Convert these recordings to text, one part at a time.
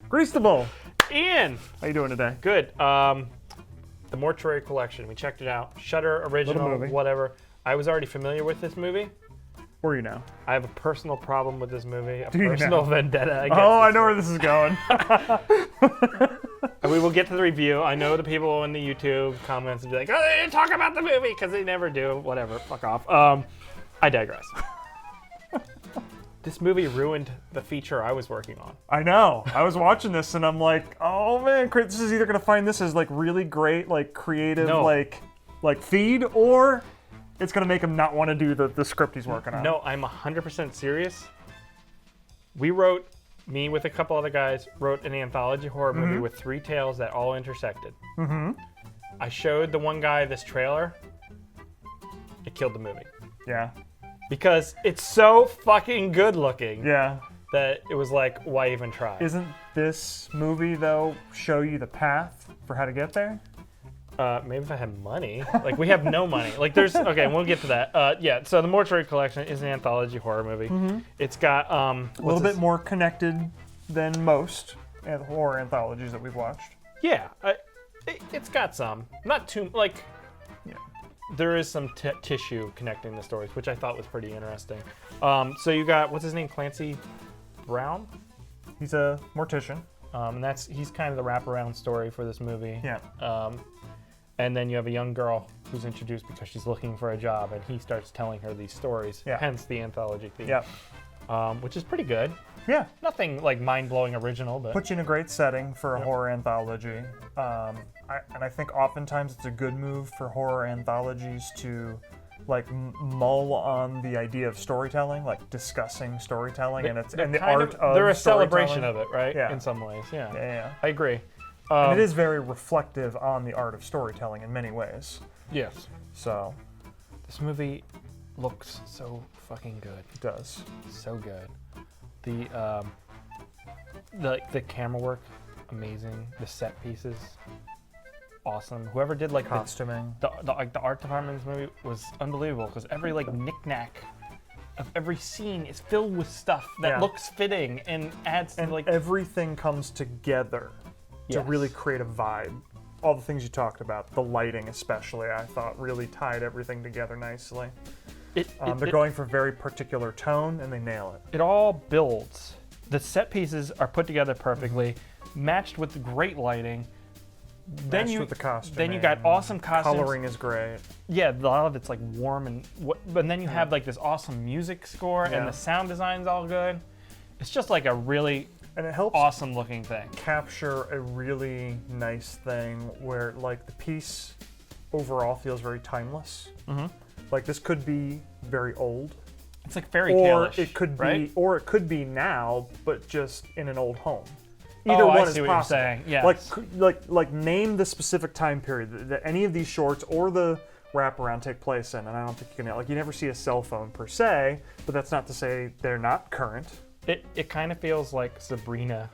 Greasable. Ian! How you doing today? Good. The Mortuary Collection. We checked it out. Shudder, original, movie. whatever. I was already familiar with this movie. Where are you now? I have a personal problem with this movie. A Do you personal now? vendetta against Oh, I this know where movie. this is going. And we will get to the review. I know the people in the YouTube comments will be like, oh, they didn't talk about the movie, because they never do. Whatever. Fuck off. I digress. This movie ruined the feature I was working on. I know. I was watching this and I'm like, oh man, this is either gonna find this as like really great, like creative, No. like feed, or it's gonna make him not want to do the script he's working on. No, I'm 100% serious. We wrote, me with a couple other guys, wrote an anthology horror movie with 3 tales that all intersected. I showed the one guy this trailer. It killed the movie. Yeah. Because it's so fucking good looking Yeah. that it was like, why even try? Isn't this movie though show you the path for how to get there? Maybe if I had money. Like, we have no money. Like, there's... Okay, we'll get to that. Yeah, so the Mortuary Collection is an anthology horror movie. It's got... A little bit more connected than most horror anthologies that we've watched. Yeah, it's got some. Not too... Like... Yeah. There is some tissue connecting the stories, which I thought was pretty interesting. So you got... What's his name? Clancy Brown? He's a mortician. And he's kind of the wraparound story for this movie. Yeah. And then you have a young girl who's introduced because she's looking for a job, and he starts telling her these stories, hence the anthology theme. Yeah. Which is pretty good. Yeah. Nothing like mind-blowing original, but... Puts you in a great setting for a horror anthology. And I think oftentimes it's a good move for horror anthologies to like mull on the idea of storytelling, like discussing storytelling and the art of they're a storytelling. celebration of it, right? Yeah. In some ways, yeah. Yeah. I agree. And it is very reflective on the art of storytelling in many ways. Yes. So This movie looks so fucking good. it does. So good. The camera work, amazing. The set pieces, awesome. Whoever did like Costuming. the art department in this movie was unbelievable because every like knick-knack of every scene is filled with stuff that looks fitting and adds to like everything comes together to really create a vibe. All the things you talked about, the lighting especially, I thought really tied everything together nicely. They're going for a very particular tone and they nail it. It all builds. The set pieces are put together perfectly, matched with great lighting. With the costume. Then you got awesome costumes. Coloring is great. Yeah, a lot of it's like warm but then you have like this awesome music score and the sound design's all good. It's just like a really it helps awesome looking thing. Capture a really nice thing where like the piece overall feels very timeless. Like this could be very old. It's like fairy tale-ish, or it could be, right? or it could be now, but just in an old home. Either one I is see what possible. you're saying. Yes. Like name the specific time period that any of these shorts or the wraparound take place in, and I don't think you can. Like you never see a cell phone per se, but that's not to say they're not current. It kind of feels like Sabrina,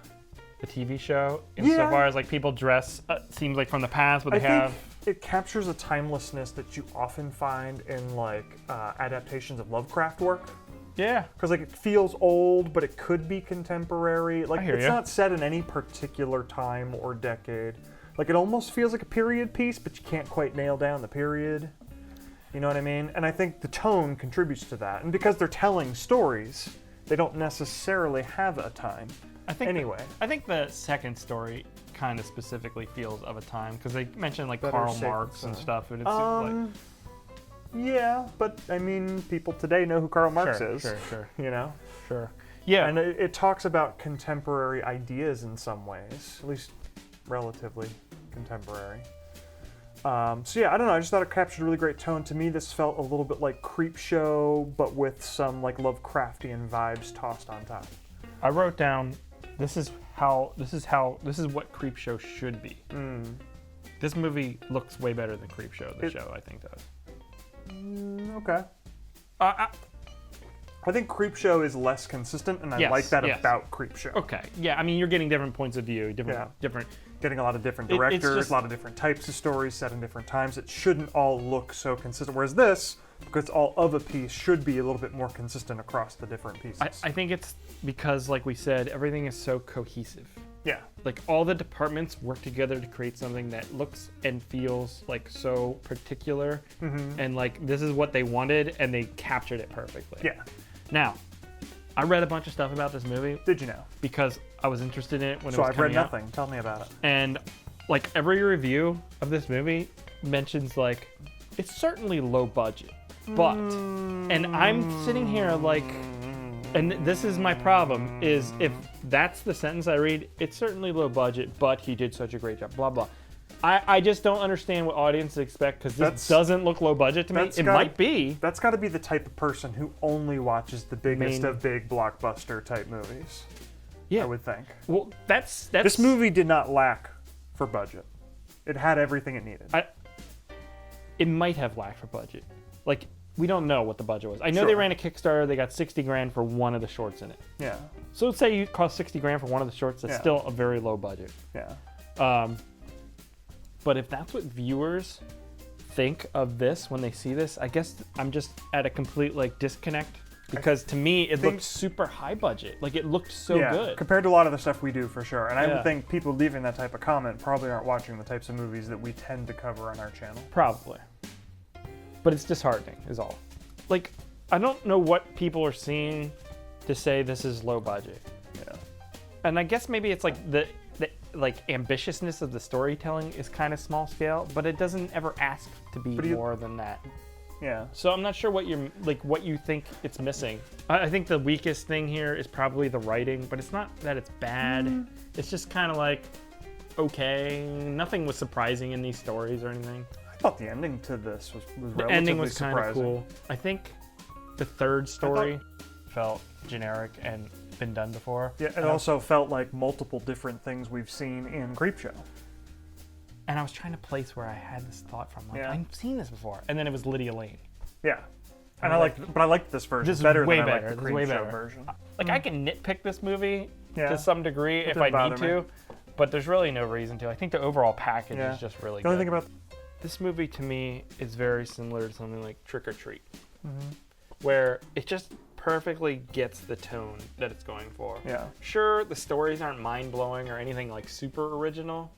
the TV show, insofar as like people dress. Seems like from the past, but they have. It captures a timelessness that you often find in like adaptations of Lovecraft work. Yeah. Because like it feels old, but it could be contemporary. Like it's you. not set in any particular time or decade. Like it almost feels like a period piece, but you can't quite nail down the period. You know what I mean? And I think the tone contributes to that. And because they're telling stories, they don't necessarily have a time. I think the second story kind of specifically feels of a time because they mention like Karl Marx and stuff, and it's like. Yeah, but I mean, people today know who Karl Marx is. Sure. You know? Sure. Yeah. And it talks about contemporary ideas in some ways, at least relatively contemporary. So yeah, I don't know. I just thought it captured a really great tone. To me, this felt a little bit like Creepshow, but with some like Lovecraftian vibes tossed on top. I wrote down, this is what Creepshow should be. This movie looks way better than Creepshow. The show, I think, does. Okay. I think Creepshow is less consistent, and I like that about Creepshow. Okay. Yeah, I mean, you're getting different points of view, different. Getting a lot of different directors, a lot of different types of stories set in different times. It shouldn't all look so consistent. Whereas this, because it's all of a piece, should be a little bit more consistent across the different pieces. I think it's because, like we said, everything is so cohesive. Yeah. Like all the departments work together to create something that looks and feels like so particular, and like this is what they wanted, and they captured it perfectly. Yeah. Now, I read a bunch of stuff about this movie. Did you know? Because I was interested in it when it So was I've read coming out. nothing. Tell me about it. And like every review of this movie mentions like it's certainly low budget, but and I'm sitting here like, and this is my problem is if that's the sentence I read, it's certainly low budget, but he did such a great job, blah blah. I just don't understand what audiences expect because this doesn't look low budget to me. It might be. That's got to be the type of person who only watches the biggest of big blockbuster type movies. Yeah, I would think. Well, that's this movie did not lack for budget. It had everything it needed. It might have lacked for budget. Like we don't know what the budget was. I know they ran a Kickstarter. They got $60,000 for one of the shorts in it. Yeah. So let's say you cost $60,000 for one of the shorts. That's still a very low budget. Yeah. But if that's what viewers think of this when they see this, I guess I'm just at a complete like disconnect because to me it looked super high budget. Like it looked so good compared to a lot of the stuff we do for sure. And I would think people leaving that type of comment probably aren't watching the types of movies that we tend to cover on our channel. Probably. But it's disheartening is all. Like I don't know what people are seeing to say this is low budget. Yeah. And I guess maybe it's like the like ambitiousness of the storytelling is kind of small scale, but it doesn't ever ask to be more than that. Yeah. So I'm not sure what you think it's missing. I think the weakest thing here is probably the writing, but it's not that it's bad. It's just kind of like okay. Nothing was surprising in these stories or anything. I thought the ending to this was relatively the ending was kind of surprising. cool. I think the third story felt generic and been done before. Yeah, it also felt like multiple different things we've seen in Creepshow. And I was trying to place where I had this thought from. Like, I've seen this before. And then it was Lydia Lane. Yeah. And I liked this version this better is way than better. I liked the This is way Creepshow better. version. Like, I can nitpick this movie Yeah. to some degree if I need to, but there's really no reason to. I think the overall package is just really The only good. thing about This movie, to me, is very similar to something like Trick or Treat, where it just perfectly gets the tone that it's going for. Yeah. Sure, the stories aren't mind-blowing or anything like super original,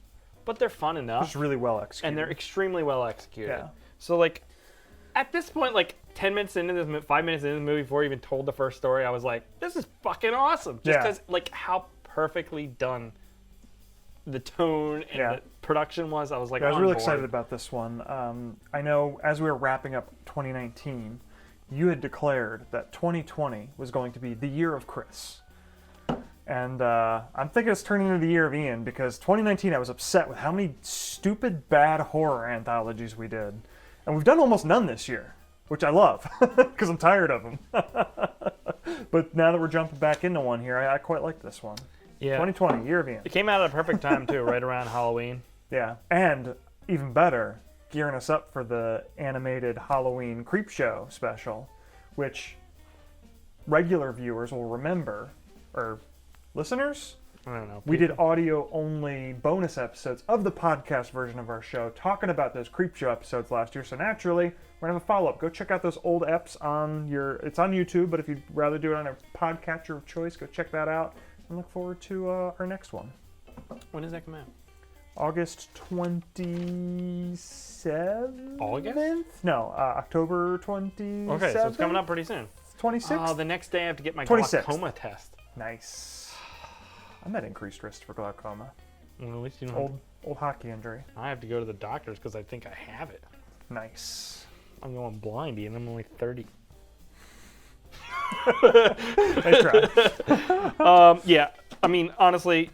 but they're fun enough. It's really well executed. And they're extremely well executed. Yeah. So, like, at this point, like, 10 minutes into this, 5 minutes into the movie before I even told the first story, I was like, this is fucking awesome. Just because, like, how perfectly done the tone and the production was, I was like, I was really board. excited about this one. I know as we were wrapping up 2019, you had declared that 2020 was going to be the year of Chris. And I'm thinking it's turning into the year of Ian because 2019 I was upset with how many stupid, bad horror anthologies we did. And we've done almost none this year, which I love because I'm tired of them. But now that we're jumping back into one here, I quite like this one. Yeah. 2020, year of Ian. It came out at a perfect time, too, right around Halloween. Yeah. And even better, gearing us up for the animated Halloween Creepshow special, which regular viewers will remember, or listeners? I don't know. We did audio-only bonus episodes of the podcast version of our show talking about those Creepshow episodes last year. So naturally, we're going to have a follow-up. Go check out those old eps on it's on YouTube, but if you'd rather do it on a podcatcher of choice, go check that out. And look forward to our next one. When does that come out? August 27th? August? No, October 27th. Okay, so it's coming up pretty soon. 26th? Oh, the next day I have to get my 26th. glaucoma test. Nice. I'm at increased risk for glaucoma. Well, at least you know. Old hockey injury. I have to go to the doctors because I think I have it. Nice. I'm going blindy and I'm only 30. Nice try. Yeah, I mean, honestly,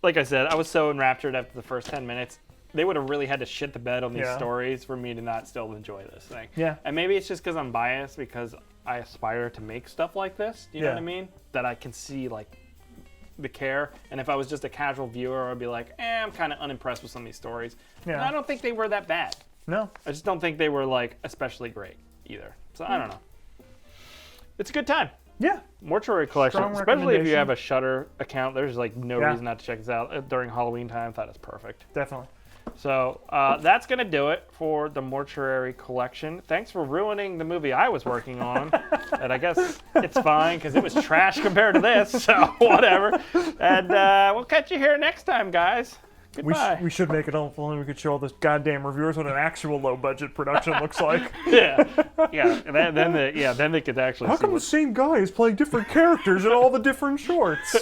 like I said, I was so enraptured after the first 10 minutes. They would have really had to shit the bed on these stories for me to not still enjoy this thing. Yeah. And maybe it's just because I'm biased because I aspire to make stuff like this. You know what I mean? That I can see, like, the care. And if I was just a casual viewer, I'd be like, I'm kind of unimpressed with some of these stories. Yeah. And I don't think they were that bad. No. I just don't think they were, like, especially great either. So I don't know. It's a good time. Yeah. Mortuary Collection, Strong especially if you recommendation. have a Shudder account. There's like no reason not to check this out during Halloween time. I thought it's perfect. Definitely. So that's going to do it for the Mortuary Collection. Thanks for ruining the movie I was working on. And I guess it's fine because it was trash compared to this, so whatever. And we'll catch you here next time, guys. Goodbye. We should make it helpful and we could show all those goddamn reviewers what an actual low-budget production looks like. Yeah. Then they could actually How see come the same guy is playing different characters in all the different shorts?